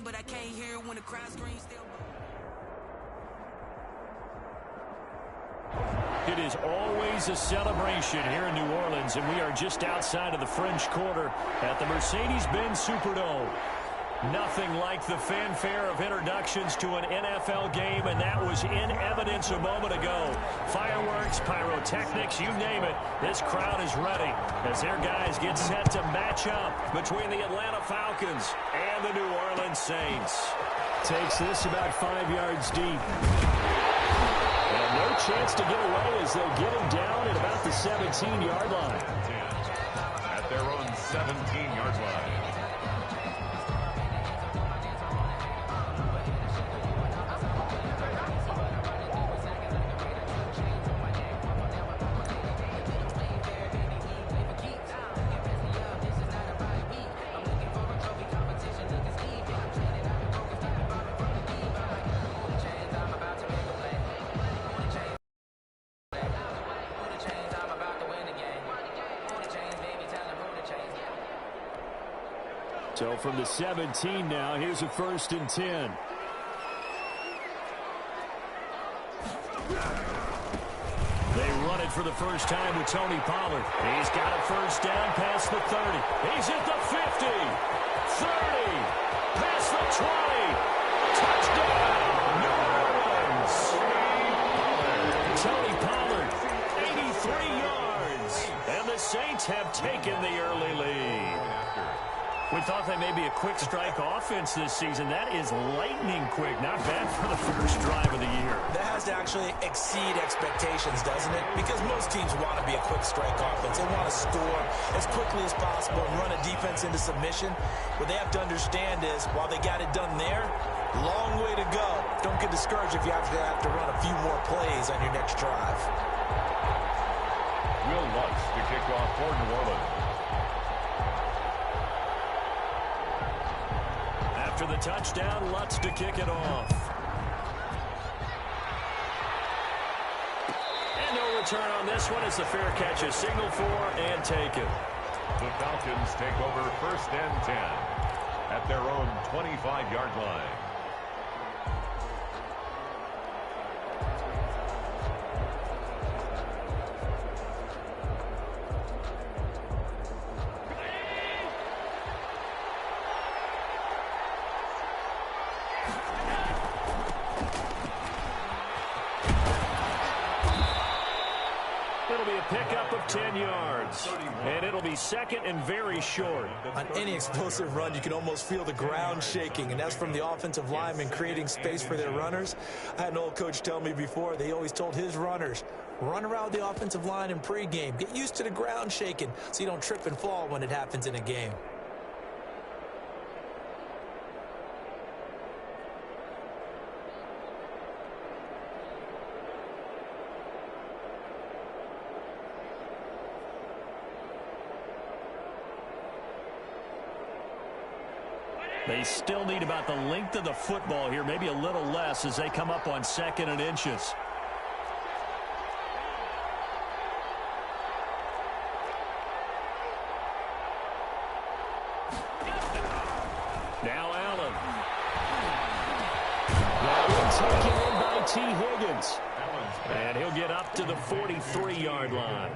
but I can't hear it when the crowd screams still. It is always a celebration here in New Orleans, and we are just outside of the French Quarter at the Mercedes-Benz Superdome. Nothing like the fanfare of introductions to an NFL game, and that was in evidence a moment ago. Fireworks, pyrotechnics, you name it. This crowd is ready as their guys get set to match up between the Atlanta Falcons and the New Orleans Saints. Takes this about 5 yards deep. And no chance to get away as they'll get him down at about the 17-yard line. At their own 17-yard line. So from the 17 now, here's a 1st and 10. They run it for the first time with Tony Pollard. He's got a first down past the 30. He's at the 50, 30, past the 20. Touchdown, New Orleans. Tony Pollard, 83 yards. And the Saints have taken the early lead. We thought they may be a quick strike offense this season. That is lightning quick. Not bad for the first drive of the year. That has to actually exceed expectations, doesn't it? Because most teams want to be a quick strike offense. They want to score as quickly as possible and run a defense into submission. What they have to understand is, while they got it done there, long way to go. Don't get discouraged if you have to run a few more plays on your next drive. Will Lutz to kick off for New Orleans. After the touchdown, Lutz to kick it off. And no return on this one as the fair catch is signaled for and taken. The Falcons take over 1st and 10 at their own 25-yard line. It'll be a pickup of 10 yards. And it'll be second and very short. On any explosive run, you can almost feel the ground shaking, and that's from the offensive linemen creating space for their runners. I had an old coach tell me before, they always told his runners, run around the offensive line in pregame. Get used to the ground shaking so you don't trip and fall when it happens in a game. They still need about the length of the football here, maybe a little less as they come up on 2nd and inches. Now Allen. That one taken in by T. Higgins. And he'll get up to the 43-yard line.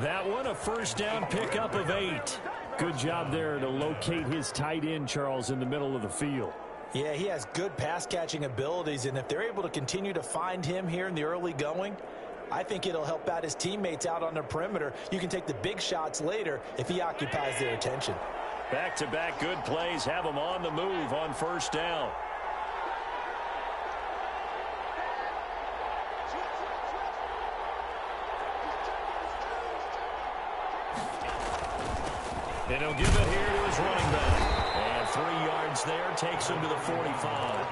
That one a first down pickup of 8. Good job there to locate his tight end, Charles, in the middle of the field. Yeah, he has good pass-catching abilities, and if they're able to continue to find him here in the early going, I think it'll help out his teammates out on the perimeter. You can take the big shots later if he occupies their attention. Back-to-back good plays have him on the move on first down. And he'll give it here to his running back. And 3 yards there takes him to the 45.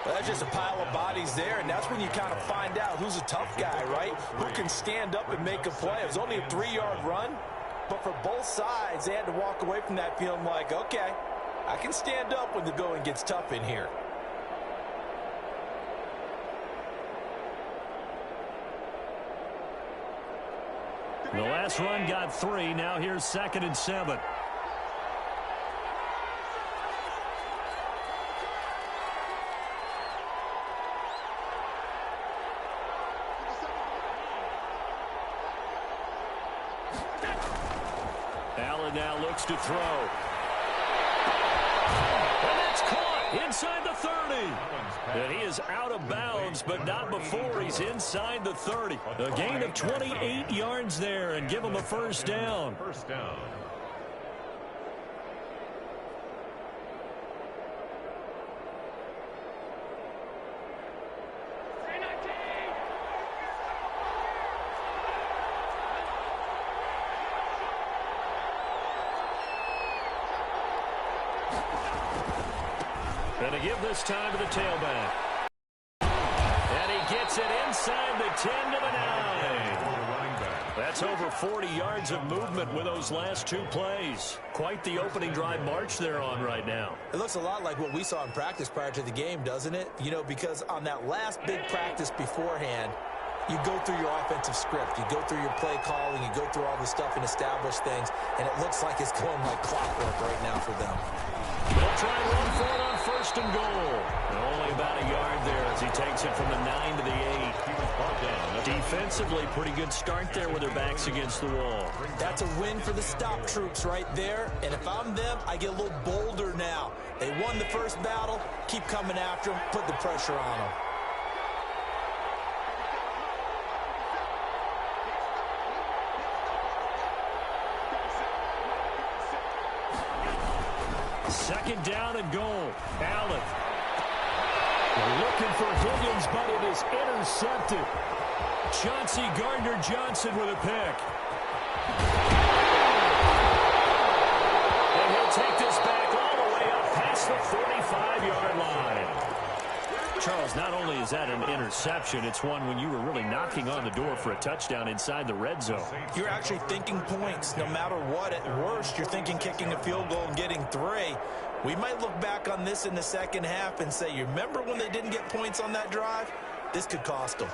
Well, that's just a pile of bodies there, and that's when you kind of find out who's a tough guy, right? Who can stand up and make a play. It was only a 3-yard run, but for both sides, they had to walk away from that feeling like, okay, I can stand up when the going gets tough in here. The last run got 3. Now here's 2nd and 7. Allen now looks to throw. And that's caught inside the 30. And he is out of bounds, but not before he's inside the 30. A gain of 28 yards there, and give him a first down. First down. And to give this time to the tailback. And he gets it inside the 10 to the 9. That's over 40 yards of movement with those last two plays. Quite the opening drive march they're on right now. It looks a lot like what we saw in practice prior to the game, doesn't it? You know, because on that last big practice beforehand, you go through your offensive script. You go through your play calling. You go through all the stuff and establish things. And it looks like it's going like clockwork right now for them. They'll try and run for it on first and goal. And only about a yard there as he takes it from the 9 to the 8. He was brought down. Defensively, pretty good start there with their backs against the wall. That's a win for the stop troops right there. And if I'm them, I get a little bolder now. They won the first battle. Keep coming after them. Put the pressure on them. Second down and goal. Allen looking for Higgins, but it is intercepted. Chauncey Gardner-Johnson with a pick. And he'll take this back all the way up past the 45-yard line. Charles, not only is that an interception, it's one when you were really knocking on the door for a touchdown inside the red zone. You're actually thinking points. No matter what, at worst, you're thinking kicking a field goal and getting 3. We might look back on this in the second half and say, you remember when they didn't get points on that drive? This could cost them.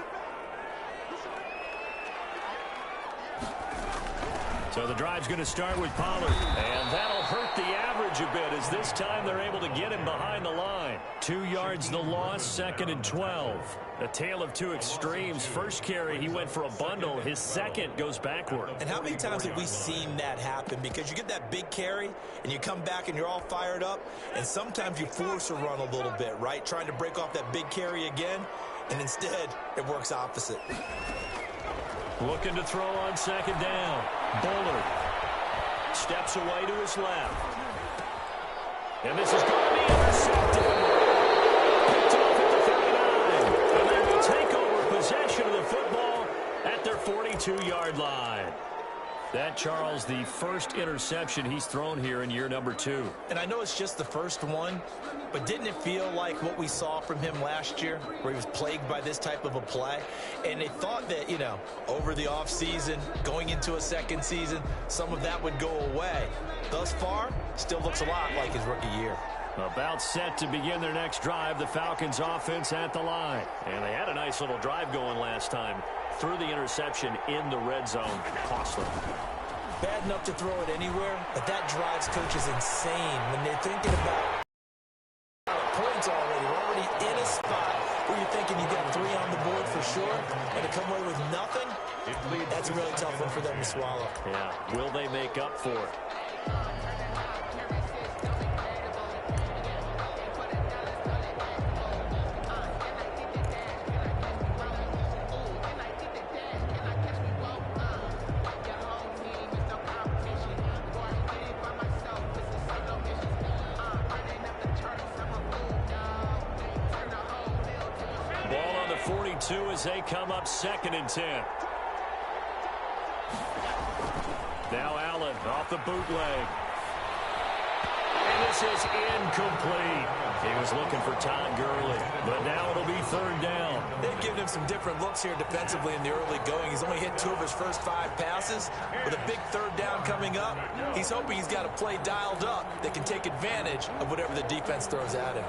So the drive's going to start with Pollard. And that'll hurt the average a bit as this time they're able to get him behind the line. 2 yards the loss, 2nd and 12. A tale of two extremes. First carry, he went for a bundle. His second goes backward. And how many times have we seen that happen? Because you get that big carry, and you come back and you're all fired up, and sometimes you force a run a little bit, right? Trying to break off that big carry again, and instead it works opposite. Looking to throw on second down. Bullard steps away to his left. And this is going to be intercepted. Picked off at the 39. And they will take over possession of the football at their 42-yard line. That, Charles, the first interception he's thrown here in year number 2. And I know it's just the first one, but didn't it feel like what we saw from him last year, where he was plagued by this type of a play? And they thought that, you know, over the offseason, going into a second season, some of that would go away. Thus far, still looks a lot like his rookie year. About set to begin their next drive, the Falcons offense at the line. And they had a nice little drive going last time. Threw the interception in the red zone. Costly. Bad enough to throw it anywhere, but that drives coaches insane when they're thinking about points already. We're already in a spot where you're thinking you got 3 on the board for sure, and to come away with nothing, that's a really tough one for them to swallow. Yeah, will they make up for it? As they come up 2nd and 10. Now Allen off the bootleg. And this is incomplete. He was looking for Todd Gurley, but now it'll be 3rd down. They've given him some different looks here defensively in the early going. He's only hit 2 of his first 5 passes. With a big 3rd down coming up, he's hoping he's got a play dialed up that can take advantage of whatever the defense throws at him.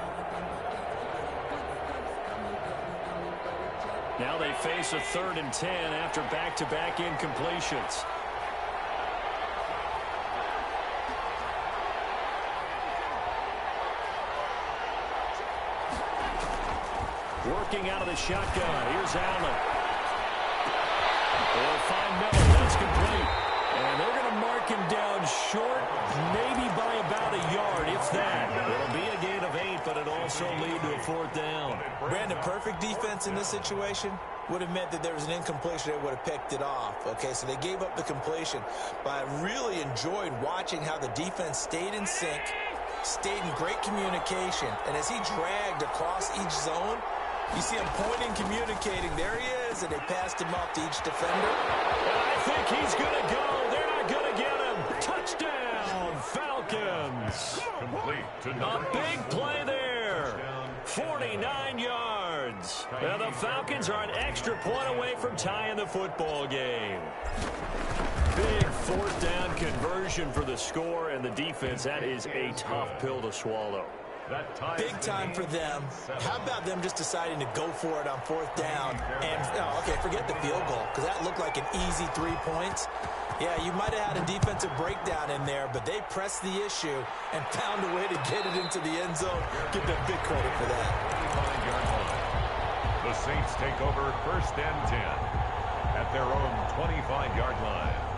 Now they face a 3rd and 10 after back-to-back incompletions. Working out of the shotgun. Here's Allen. They'll find Miller. That's complete. And they're going to mark him down short, maybe by about a yard, if that. It'll be a gain of 8, but it also lead to a 4th down. Brandon, perfect defense in this situation would have meant that there was an incompletion. They would have picked it off. Okay, so they gave up the completion. But I really enjoyed watching how the defense stayed in sync, stayed in great communication. And as he dragged across each zone, you see him pointing, communicating. There he is, and they passed him off to each defender. And I think he's going to go. They're not going to get him. Touchdown, Falcons. Complete to A big play there. 49 yards. And the Falcons are an extra point away from tying the football game. Big 4th down conversion for the score, and the defense, that is a tough pill to swallow. Big time for them. How about them just deciding to go for it on 4th down? And, okay, forget the field goal, because that looked like an easy 3 points. Yeah, you might have had a defensive breakdown in there, but they pressed the issue and found a way to get it into the end zone. Give them big credit for that. The Saints take over 1st and 10 at their own 25-yard line.